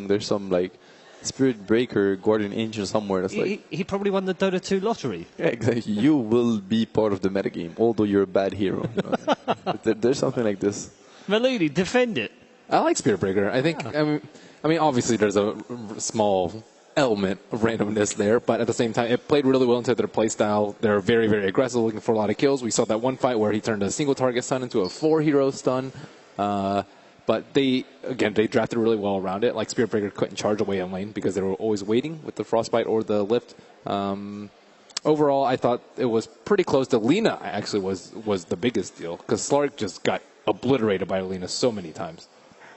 saying there's some like Spirit Breaker, Guardian Angel somewhere. That's he probably won the Dota 2 lottery. Yeah, exactly. You will be part of the metagame, although you're a bad hero. You know? There's something like this. Malini, defend it. I like Spirit Breaker. I think, I mean, obviously there's a small element of randomness there, but at the same time, it played really well into their playstyle. They're very, very aggressive, looking for a lot of kills. We saw that one fight where he turned a single target stun into a 4-hero stun. But they drafted really well around it. Like Spirit Breaker couldn't charge away in lane because they were always waiting with the Frostbite or the Lift. Overall, I thought it was pretty close. The Lina actually was the biggest deal because Slark just got obliterated by Lina so many times.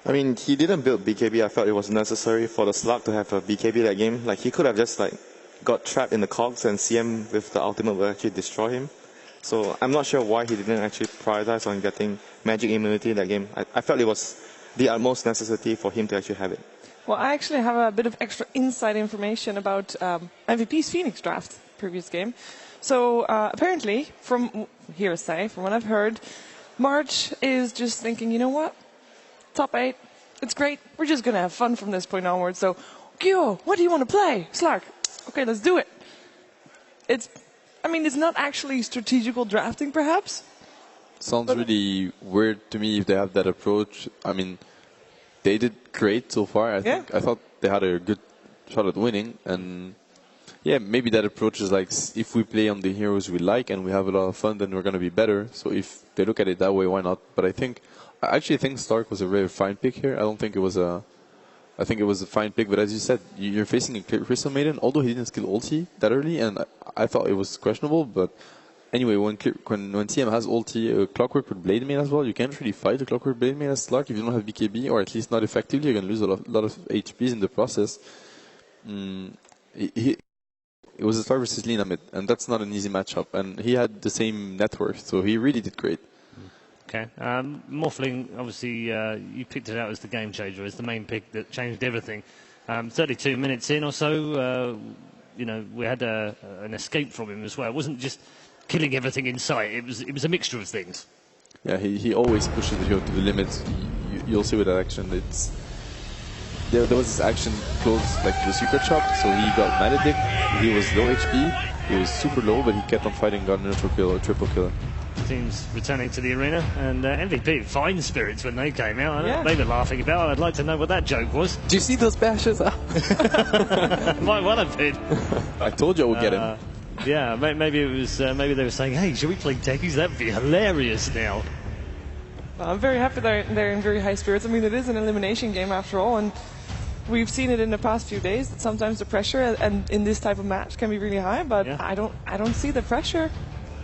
I mean, he didn't build BKB. I felt it was necessary for the Slug to have a BKB that game. Like, he could have just, like, got trapped in the cogs and CM with the ultimate will actually destroy him. So I'm not sure why he didn't actually prioritize on getting magic immunity that game. I felt it was the utmost necessity for him to actually have it. Well, I actually have a bit of extra inside information about MVP's Phoenix draft, previous game. So apparently, from hearsay, from what I've heard, March is just thinking, you know what? Top 8, it's great. We're just going to have fun from this point onwards. So, Kyo, what do you want to play? Slark, okay, let's do it. I mean, it's not actually strategical drafting, perhaps. Sounds really weird to me if they have that approach. I mean, they did great so far. I thought they had a good shot at winning. And yeah, maybe that approach is like, if we play on the heroes we like and we have a lot of fun, then we're going to be better. So if they look at it that way, why not? But I actually think Stark was a very fine pick here. I don't think it was I think it was a fine pick, but as you said, you're facing a Crystal Maiden, although he didn't skill ulti that early, and I thought it was questionable, but anyway, when TM has ulti, Clockwork with Blade Main as well, you can't really fight the Clockwork Blade Main as Slark if you don't have BKB, or at least not effectively. You're going to lose a lot of HPs in the process. It was a Slark versus Lina mid, and that's not an easy matchup, and he had the same net worth, so he really did great. Okay. Morphling, obviously, you picked it out as the game changer, as the main pick that changed everything. 32 minutes in or so, you know, we had an escape from him as well. It wasn't just killing everything in sight. It was a mixture of things. Yeah, he always pushes the hero to the limits. You'll see with that action. There was this action close like to the secret shop, so he got Maledict. He was low HP. He was super low, but he kept on fighting, got a neutral kill or triple kill. Teams returning to the arena, and MVP fine spirits when they came out. Yeah. They were laughing about. I'd like to know what that joke was. Do you see those bashes? Might well have been. I told you I would get him. Yeah, maybe it was. Maybe they were saying, "Hey, should we play techies? That'd be hilarious." Now, Well, I'm very happy they're in very high spirits. I mean, it is an elimination game after all, and we've seen it in the past few days that sometimes the pressure and in this type of match can be really high. But Yeah. I don't see the pressure.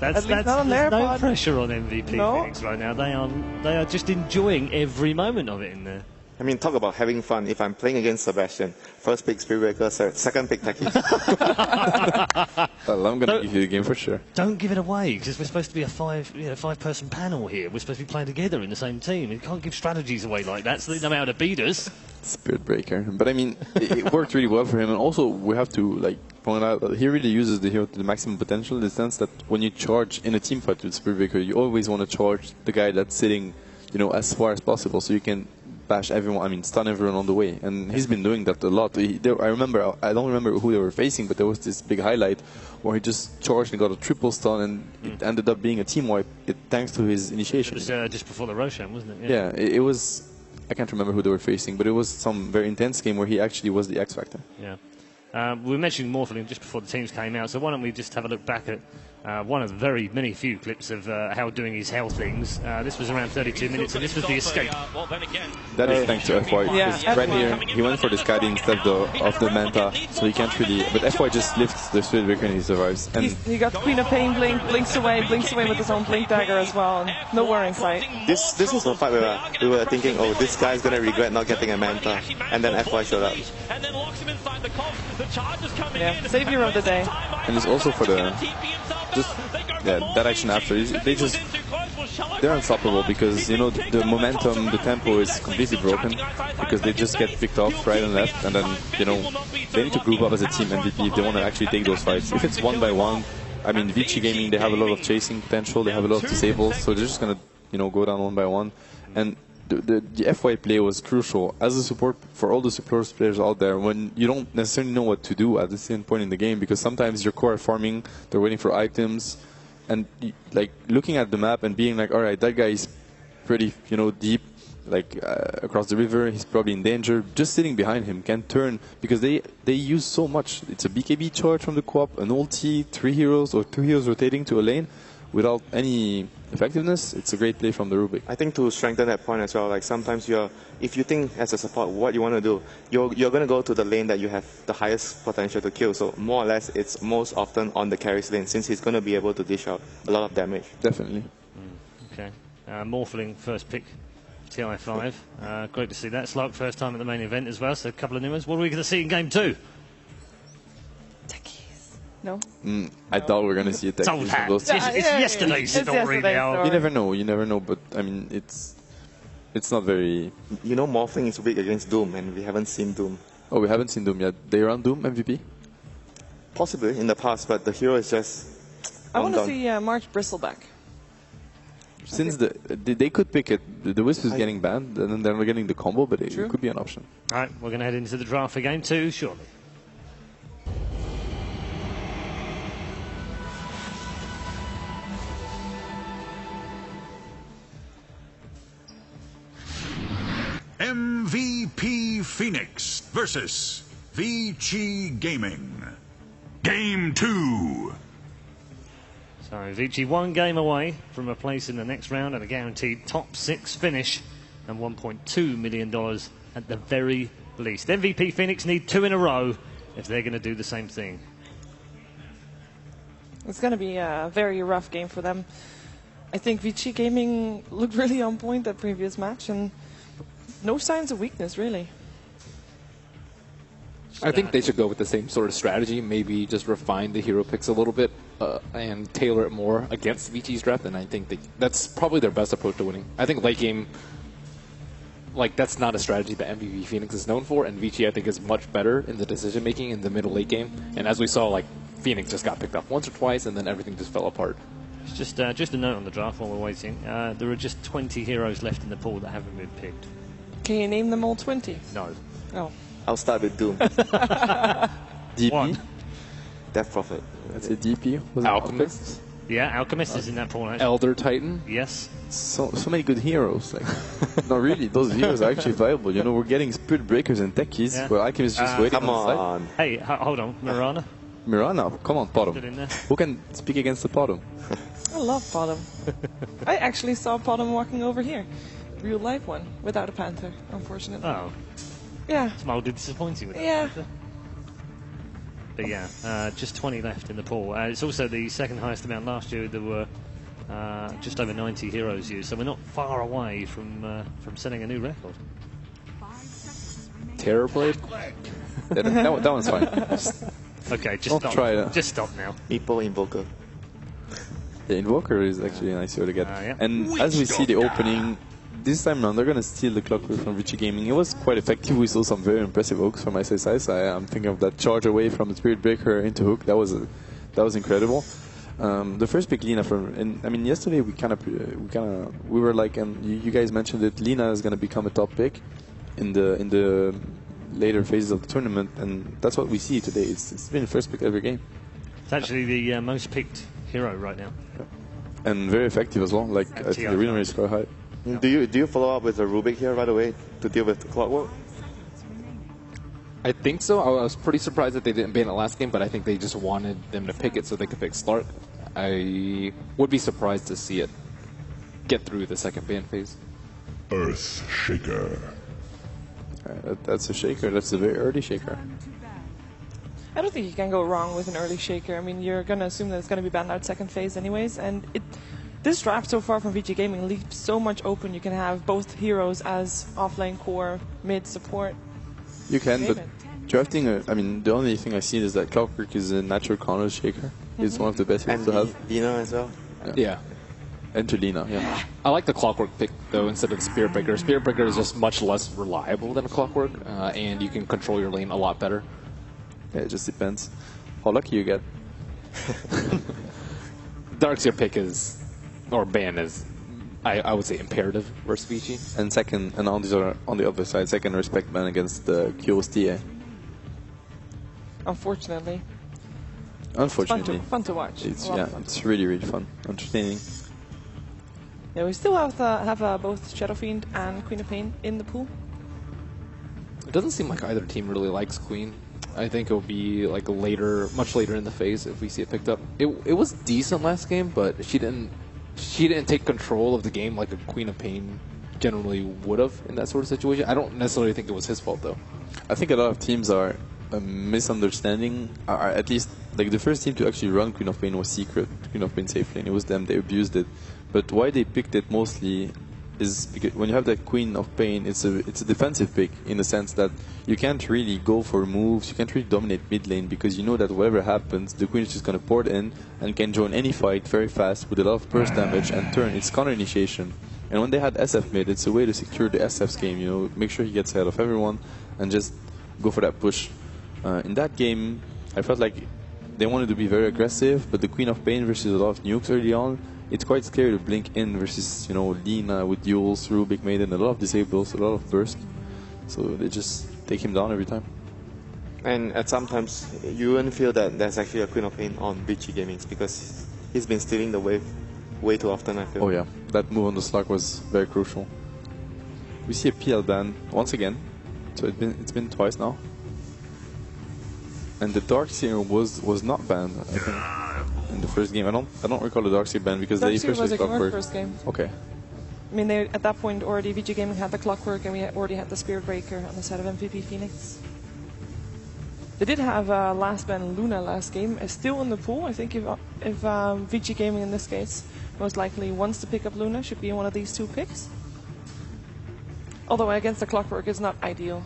there's no pressure on MVP Phoenix right now. They are just enjoying every moment of it in there. I mean, talk about having fun. If I'm playing against Sebastian, first pick Spirit Breaker, second pick Techie. Well, I'm going to give you the game for sure. Don't give it away, because we're supposed to be a five-person panel here. We're supposed to be playing together in the same team. You can't give strategies away like that, so they know how to beat us. Spirit Breaker. But I mean, it worked really well for him. And also, we have to point out that he really uses the hero to the maximum potential in the sense that when you charge in a team fight with Spirit Breaker, you always want to charge the guy that's sitting, as far as possible, so you can bash everyone, stun everyone on the way. And he's been doing that a lot. I don't remember who they were facing, but there was this big highlight where he just charged and got a triple stun, and it ended up being a team wipe thanks to his initiation. It was just before the Roshan, wasn't it? Yeah, it was. I can't remember who they were facing, but it was some very intense game where he actually was the X Factor. Yeah. We were mentioning Morphling just before the teams came out, so why don't we just have a look back at one of the very few clips of how doing his hell things. This was around 32 minutes, and this was the escape. That is thanks to FY. Yeah. Right here, he went for the Skadi instead of the Manta, so he can't really. But FY just lifts the Spirit Breaker and he survives. And he got Queen of Pain blinks away with his own blink dagger as well, and no worrying sight. This was the fight where we were thinking, oh, this guy's gonna regret not getting a Manta, and then FY showed up. Yeah, savior of the day. And it's also for that action after. They're unstoppable because the momentum, the tempo is completely broken because they just get picked off right and left, and then they need to group up as a team MVP if they want to actually take those fights. If it's 1-by-1, Vici Gaming, they have a lot of chasing potential, they have a lot of disables, so they're just gonna go down 1-by-1. And the FY play was crucial as a support for all the support players out there when you don't necessarily know what to do at the same point in the game, because sometimes your core are farming, they're waiting for items, and like looking at the map and being like, all right, that guy is pretty, you know, deep, like across the river, he's probably in danger. Just sitting behind him can turn, because they use so much. It's a BKB charge from the co-op, an ulti, 3 heroes or 2 heroes rotating to a lane without any effectiveness. It's a great play from the Rubik. I think to strengthen that point as well, like sometimes if you think as a support what you want to do, you're going to go to the lane that you have the highest potential to kill. So more or less, it's most often on the carry's lane, since he's going to be able to dish out a lot of damage. Definitely. Okay. Morphling first pick, TI5. Great to see that. Slark first time at the main event as well, so a couple of new ones. What are we going to see in game 2? No? I thought we were going to see a tech. It's yesterday's story now. You never know, but I mean, it's not very... You know, Morphling is weak against Doom, and we haven't seen Doom. Oh, we haven't seen Doom yet. They run Doom MVP? Possibly in the past, but the hero is just... I want to see March Bristleback. Since they could pick it, the Wisp is getting banned, and then we're getting the combo, but it could be an option. All right, we're going to head into the draft for game 2 shortly. MVP Phoenix versus Vici Gaming. Game 2. So Vici 1 game away from a place in the next round and a guaranteed top 6 finish and $1.2 million at the very least. MVP Phoenix need 2 in a row if they're going to do the same thing. It's going to be a very rough game for them. I think Vici Gaming looked really on point that previous match, and no signs of weakness, really. I think they should go with the same sort of strategy, maybe just refine the hero picks a little bit and tailor it more against Vici's draft, and I think that's probably their best approach to winning. I think late game, like, that's not a strategy that MVP Phoenix is known for, and Vici, I think, is much better in the decision-making in the middle-late game, and as we saw, like, Phoenix just got picked up once or twice, and then everything just fell apart. It's just a note on the draft while we're waiting. There are just 20 heroes left in the pool that haven't been picked. Can you name them all 20? No. Oh. I'll start with Doom. DP? One. Death Prophet. That's a DP. Was it Alchemist? Yeah, Alchemist is in that pool, actually. Elder Titan? Yes. So many good heroes. Like, no, really, those heroes are actually viable. You know, we're getting Spirit Breakers and Techies, where Alchemist is just waiting Come on the on. side. Hey, hold on. Mirana? Mirana, come on, Still in Potom. there. Who can speak against the Potom? I love Bottom. I actually saw Bottom walking over here. Real life one, without a Panther, unfortunately. Oh, Yeah. it's mildly disappointing with that. Yeah. But yeah, just 20 left in the pool. It's also the second highest amount last year. There were just over 90 heroes used, so we're not far away from setting a new record. Terror Blade? Yeah, that one's fine. Okay, just Don't stop. try that. Just stop now. Meeple Invoker. The Invoker is actually a nice hero to get. Yeah. And as we see the opening, this time around they're going to steal the Clockwork from Vici Gaming. It was quite effective. We saw some very impressive hooks from SSI. I'm thinking of that charge away from the Spirit Breaker into hook. That was incredible. The first pick, Lina, yesterday we were like, you guys mentioned it. Lina is going to become a top pick in the later phases of the tournament, and that's what we see today. It's been the first pick every game. It's actually the most picked hero right now. And very effective as well. Like, I think the win rate is quite high. Yeah. Do you follow up with the Rubik here right away to deal with the Clockwork? I think so. I was pretty surprised that they didn't ban it last game, but I think they just wanted them to pick it so they could pick Slark. I would be surprised to see it get through the second ban phase. Earth Shaker. That's a shaker. That's a very early shaker. I don't think you can go wrong with an early shaker. I mean, you're going to assume that it's going to be banned out second phase anyways, and this draft so far from Vici Gaming leaves so much open. You can have both heroes as offlane core, mid support. You can, but drafting, the only thing I see is that Clockwork is a natural counter shaker. It's one of the best heroes to have. Lina as well. Yeah. Angelina, yeah. I like the Clockwork pick, though, instead of the Spirit Breaker. Spirit Breaker is just much less reliable than a Clockwork, and you can control your lane a lot better. Yeah, it just depends how lucky you get. Darkseer pick is, or ban is I would say imperative versus Vici. And second, and on the other side, second respect ban against the QOSTA. Unfortunately. Unfortunately. Fun to watch. It's really, really fun. Entertaining. Yeah, we still have both Shadow Fiend and Queen of Pain in the pool. It doesn't seem like either team really likes Queen. I think it'll be like later, much later in the phase if we see it picked up. It was decent last game, but she didn't take control of the game like a Queen of Pain generally would have in that sort of situation. I don't necessarily think it was his fault though. I think a lot of teams are misunderstanding, or at least like the first team to actually run Queen of Pain was Secret, Queen of Pain safe lane. It was them, they abused it. But why they picked it mostly is because when you have that Queen of Pain, it's a defensive pick in the sense that you can't really go for moves, you can't really dominate mid lane because you know that whatever happens, the Queen is just going to port in and can join any fight very fast with a lot of burst damage and turn. It's counter initiation. And when they had SF mid, it's a way to secure the SF's game, you know, make sure he gets ahead of everyone and just go for that push. In that game, I felt like they wanted to be very aggressive, but the Queen of Pain versus a lot of nukes early on, it's quite scary to blink in versus, you know, Lina with duels, Rubik Maiden, a lot of disables, a lot of burst. So they just take him down every time. And at sometimes you wouldn't feel that there's actually a Queen of Pain on Vici Gaming because he's been stealing the wave way too often, I feel. Oh yeah, that move on the slug was very crucial. We see a PL ban once again, so it's been twice now. And the Darkseer was not banned, I think, in the first game. I don't recall the Darkseer ban because they Darkseer was first ignored first game. Okay. I mean, at that point already VG Gaming had the Clockwork and we already had the Spirit Breaker on the side of MVP Phoenix. They did have last ban Luna last game, still in the pool. I think if VG Gaming in this case most likely wants to pick up Luna, should be one of these two picks. Although against the Clockwork is not ideal.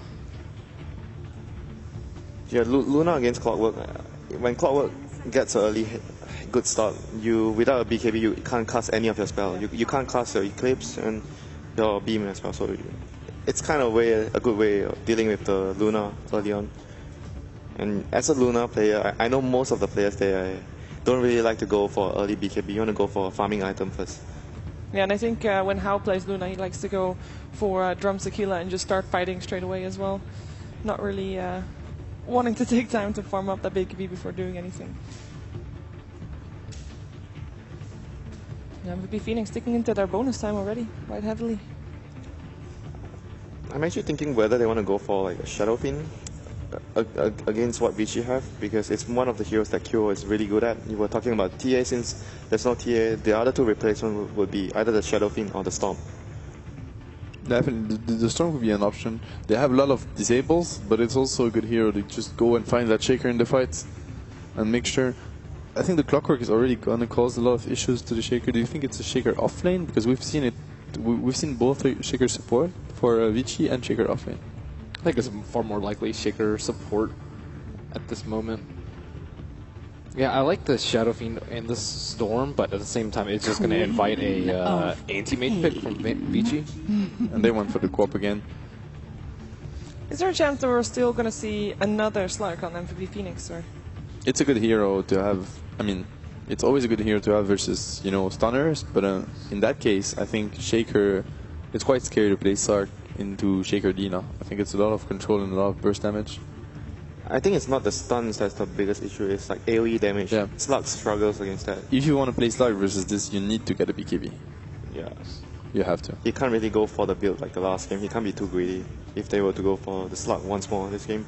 Yeah, Luna against Clockwork. When Clockwork gets an early good start, without a BKB you can't cast any of your spell. You can't cast your Eclipse and your Beam as well. So it's kind of a good way of dealing with the Luna early on. And as a Luna player, I know most of the players there don't really like to go for early BKB. You want to go for a farming item first. Yeah, and I think when Hao plays Luna, he likes to go for Drum Tequila and just start fighting straight away as well. Not really wanting to take time to farm up that BKB before doing anything. Yeah, MVP Phoenix sticking into their bonus time already, quite heavily. I'm actually thinking whether they want to go for like a Shadow Fiend against what Vici have, because it's one of the heroes that Kyo is really good at. You were talking about TA, since there's no TA, the other two replacements would be either the Shadow Fiend or the Storm. Definitely, the Storm would be an option. They have a lot of disables, but it's also a good hero to just go and find that Shaker in the fights and make sure. I think the Clockwork is already going to cause a lot of issues to the Shaker. Do you think it's a Shaker off lane? Because we've seen it. We've seen both Shaker support for Vici and Shaker off lane. I think it's far more likely Shaker support at this moment. Yeah, I like the Shadow Fiend and the Storm, but at the same time, it's just going to invite a anti-mate pick from Vici. And they went for the co-op again. Is there a chance that we're still going to see another Slark on MVP Phoenix? Or? It's a good hero to have. I mean, it's always a good hero to have versus, you know, stunners. But in that case, I think Shaker, it's quite scary to play Slark into Shaker Dina. I think it's a lot of control and a lot of burst damage. I think it's not the stuns that's the biggest issue, it's like AoE damage. Yeah. Slug struggles against that. If you want to play Slug versus this, you need to get a BKB. Yeah. You have to. He can't really go for the build like the last game. He can't be too greedy if they were to go for the Slug once more this game.